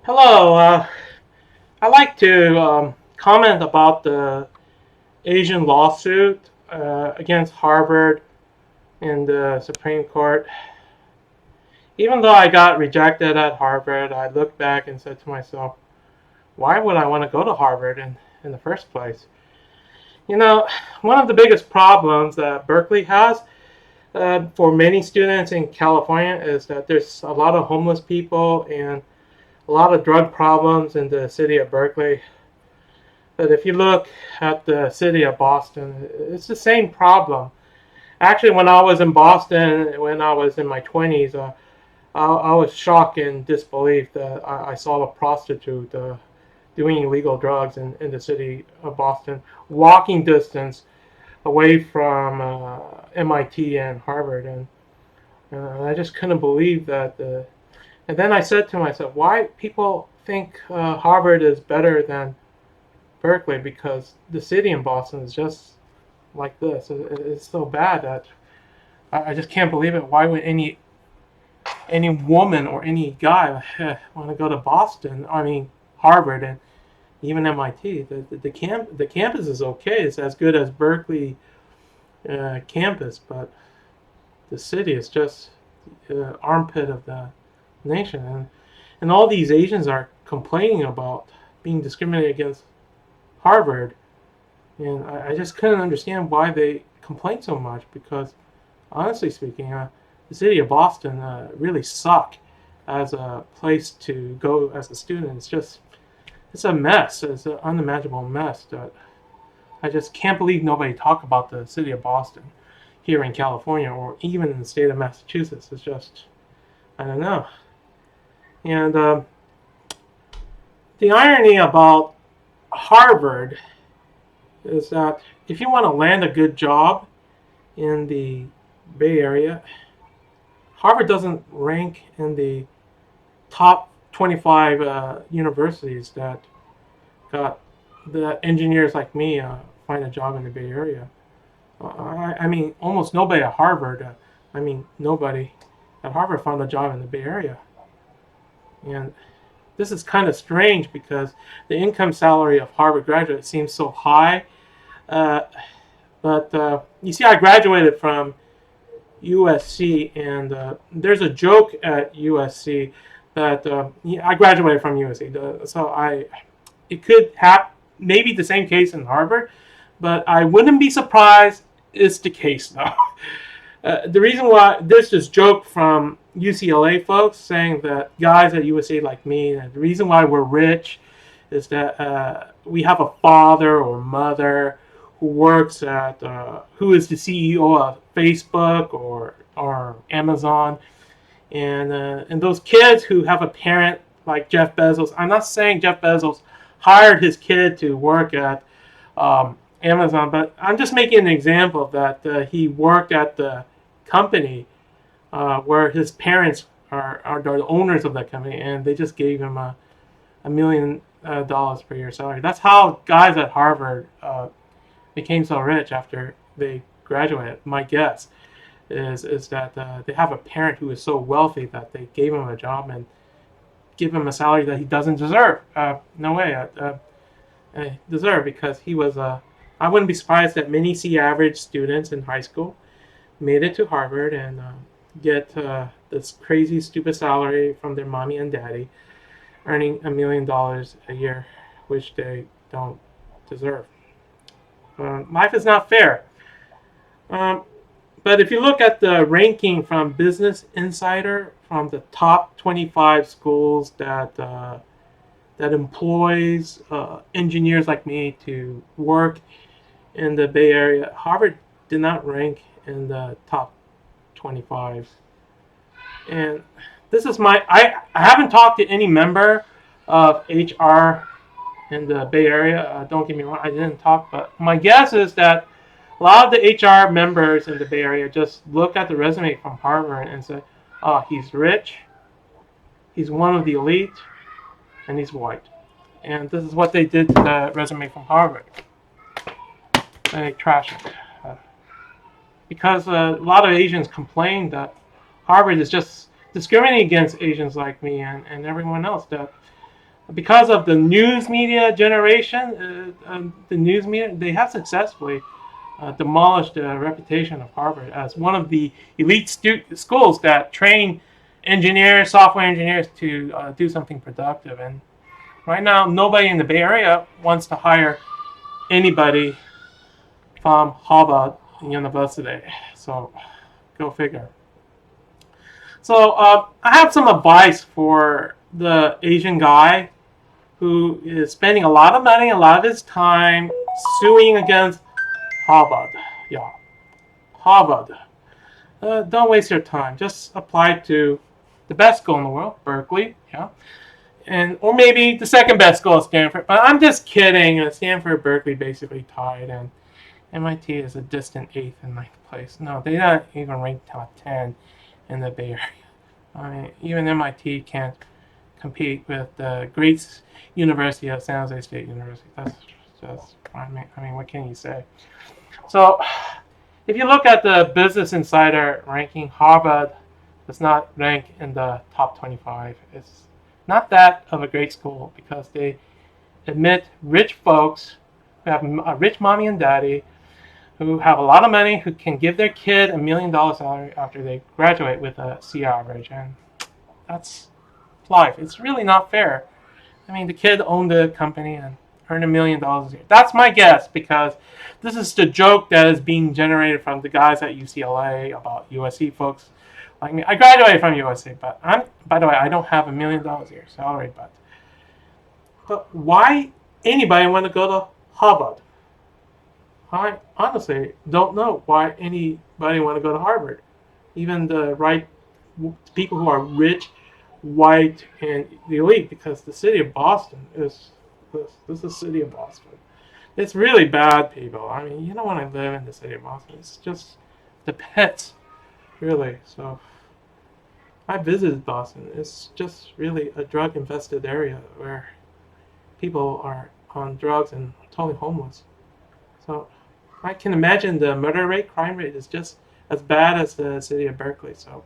Hello. I'd like to comment about the Asian lawsuit against Harvard in the Supreme Court. Even though I got rejected at Harvard, I looked back and said to myself, why would I want to go to Harvard in the first place? You know, one of the biggest problems that Berkeley has for many students in California is that there's a lot of homeless people and a lot of drug problems in the city of Berkeley. But if you look at the city of Boston, it's the same problem. Actually, when I was in Boston, when I was in my 20s, I was shocked and disbelief that I saw a prostitute doing illegal drugs in the city of Boston, walking distance away from MIT and Harvard. And I just couldn't believe that. And then I said to myself, why people think Harvard is better than Berkeley, because the city in Boston is just like this. It's so bad that I just can't believe it. Why would any woman or any guy want to go to Boston? I mean, Harvard and even MIT. The campus is okay. It's as good as Berkeley campus, but the city is just the armpit of the nation, and all these Asians are complaining about being discriminated against Harvard, and I just couldn't understand why they complain so much, because honestly speaking, the city of Boston really suck as a place to go as a student. It's a mess. It's an unimaginable mess that I just can't believe nobody talk about the city of Boston here in California or even in the state of Massachusetts. It's just, I don't know. And the irony about Harvard is that if you want to land a good job in the Bay Area, Harvard doesn't rank in the top 25 universities that got the engineers like me find a job in the Bay Area. I mean, almost nobody at Harvard, nobody at Harvard found a job in the Bay Area. And this is kind of strange because the income salary of Harvard graduates seems so high. But you see, I graduated from USC, and there's a joke at USC that I graduated from USC, so it could have maybe the same case in Harvard, but I wouldn't be surprised it's the case now. The reason why there's this joke from UCLA folks saying that guys at USC like me, the reason why we're rich is that we have a father or mother who works at, who is the CEO of Facebook or Amazon, and those kids who have a parent like Jeff Bezos. I'm not saying Jeff Bezos hired his kid to work at Amazon, but I'm just making an example of that he worked at the company where his parents are the owners of that company, and they just gave him $1 million per year salary. That's how guys at Harvard became so rich after they graduated. My guess is that they have a parent who is so wealthy that they gave him a job and give him a salary that he doesn't deserve. No way deserve, because he was I wouldn't be surprised that many C-average students in high school made it to Harvard and get this crazy, stupid salary from their mommy and daddy, earning $1 million a year, which they don't deserve. Life is not fair. But if you look at the ranking from Business Insider, from the top 25 schools that employs engineers like me to work in the Bay Area, Harvard did not rank in the top 25. And this is I haven't talked to any member of HR in the Bay Area. Don't get me wrong, I didn't talk, but my guess is that a lot of the HR members in the Bay Area just look at the resume from Harvard and say, oh, he's rich, he's one of the elite, and he's white. And this is what they did to the resume from Harvard. They trash it. Because a lot of Asians complain that Harvard is just discriminating against Asians like me and everyone else. That because of the news media generation, the news media, they have successfully demolished the reputation of Harvard as one of the elite schools that train engineers, software engineers to do something productive. And right now, nobody in the Bay Area wants to hire anybody from Harvard University. So go figure. So I have some advice for the Asian guy who is spending a lot of money, a lot of his time suing against Harvard. Yeah, Harvard. Don't waste your time. Just apply to the best school in the world, Berkeley. Yeah, and or maybe the second best school is Stanford. But I'm just kidding. Stanford, Berkeley, basically tied, and MIT is a distant 8th and 9th place. No, they're not even ranked top 10 in the Bay Area. I mean, even MIT can't compete with the great University of San Jose State University. That's just, I mean, what can you say? So, if you look at the Business Insider ranking, Harvard does not rank in the top 25. It's not that of a great school because they admit rich folks who have a rich mommy and daddy, who have a lot of money, who can give their kid $1 million salary after they graduate with a C average, and that's life. It's really not fair. I mean, the kid owned a company and earned $1 million a year. That's my guess, because this is the joke that is being generated from the guys at UCLA about USC folks like me. I graduated from USC, but by the way, I don't have $1 million a year salary, but why anybody want to go to Harvard? I honestly don't know why anybody want to go to Harvard. Even the right people who are rich, white, and the elite, because the city of Boston is this is the city of Boston. It's really bad, people. I mean, you don't want to live in the city of Boston. It's just the pits, really. So I visited Boston. It's just really a drug-infested area where people are on drugs and totally homeless. So I can imagine the murder rate, crime rate is just as bad as the city of Berkeley. So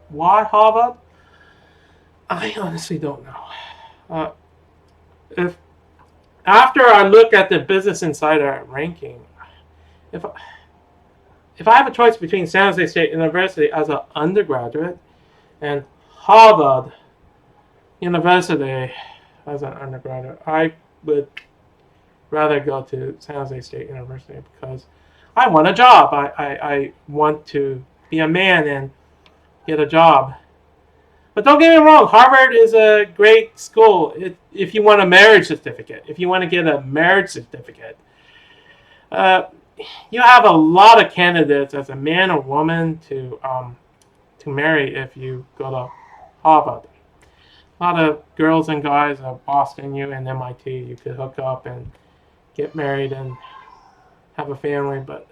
why Harvard? I honestly don't know. If after I look at the Business Insider ranking, if I have a choice between San Jose State University as an undergraduate and Harvard University as an undergraduate, I would rather go to San Jose State University because I want a job. I want to be a man and get a job. But don't get me wrong, Harvard is a great school if you want a marriage certificate. If you want to get a marriage certificate, you have a lot of candidates as a man or woman to marry if you go to Harvard. A lot of girls and guys at Boston U and MIT, you could hook up and get married and have a family. But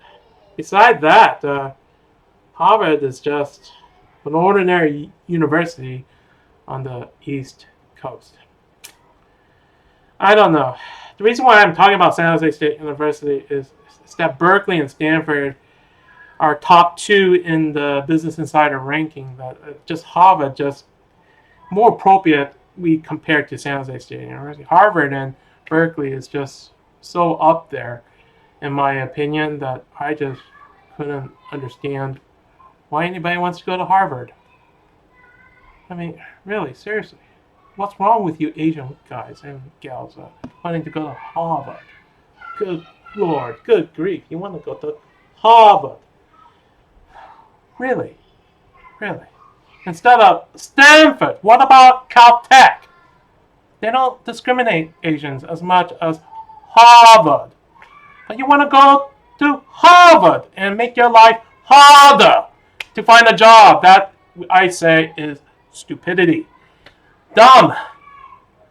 beside that, Harvard is just an ordinary university on the East Coast. I don't know. The reason why I'm talking about San Jose State University is that Berkeley and Stanford are top 2 in the Business Insider ranking. That just Harvard just more appropriate we compared to San Jose State University. Harvard and Berkeley is just so up there, in my opinion, that I just couldn't understand why anybody wants to go to Harvard. I mean, really, seriously, what's wrong with you Asian guys and gals wanting to go to Harvard? Good Lord, good grief, you want to go to Harvard? Really? Really? Instead of Stanford, what about Caltech? They don't discriminate Asians as much as Harvard. But you want to go to Harvard and make your life harder to find a job. That, I say, is stupidity. Dumb.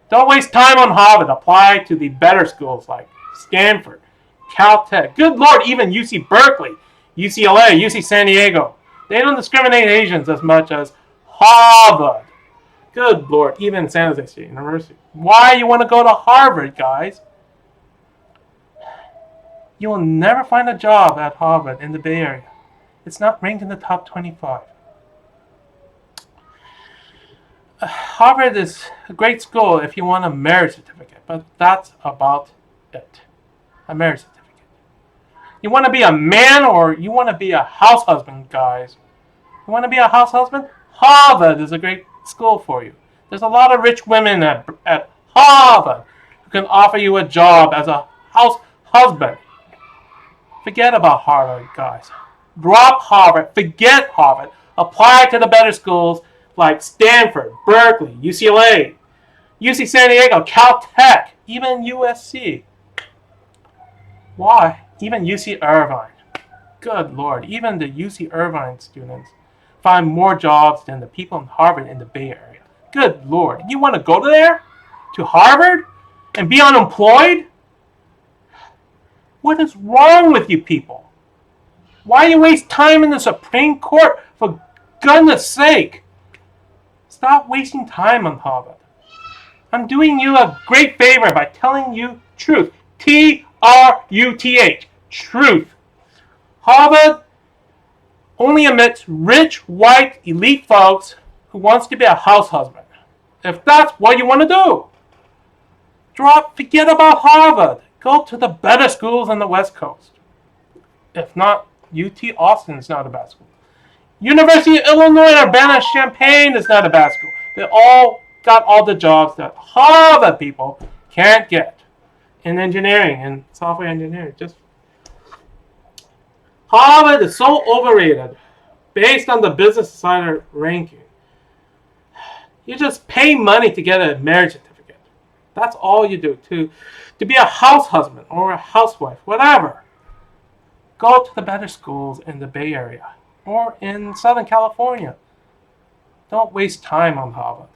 Don't waste time on Harvard. Apply to the better schools like Stanford, Caltech. Good Lord, even UC Berkeley, UCLA, UC San Diego. They don't discriminate Asians as much as Harvard. Good Lord, even San Jose State University. Why you want to go to Harvard, guys? You will never find a job at Harvard in the Bay Area. It's not ranked in the top 25. Harvard is a great school if you want a merit certificate, but that's about it. A merit certificate. You want to be a man or you want to be a house husband, guys? You want to be a house husband? Harvard is a great school for you. There's a lot of rich women at Harvard who can offer you a job as a house husband. Forget about Harvard, guys. Drop Harvard. Forget Harvard. Apply to the better schools like Stanford, Berkeley, UCLA, UC San Diego, Caltech, even USC. Why? Even UC Irvine. Good Lord. Even the UC Irvine students find more jobs than the people in Harvard in the Bay Area. Good Lord. You want to go there? To Harvard? And be unemployed? What is wrong with you people? Why do you waste time in the Supreme Court? For goodness sake. Stop wasting time on Harvard. I'm doing you a great favor by telling you truth. Truth. Truth. Harvard only admits rich, white, elite folks who wants to be a house husband. If that's what you want to do. Forget about Harvard. Go to the better schools on the West Coast. If not, UT Austin is not a bad school. University of Illinois Urbana-Champaign is not a bad school. They all got all the jobs that Harvard people can't get in engineering and software engineering. Harvard is so overrated based on the Business Insider ranking. You just pay money to get a marriage certificate. That's all you do to be a house husband or a housewife, whatever. Go to the better schools in the Bay Area or in Southern California. Don't waste time on Harvard.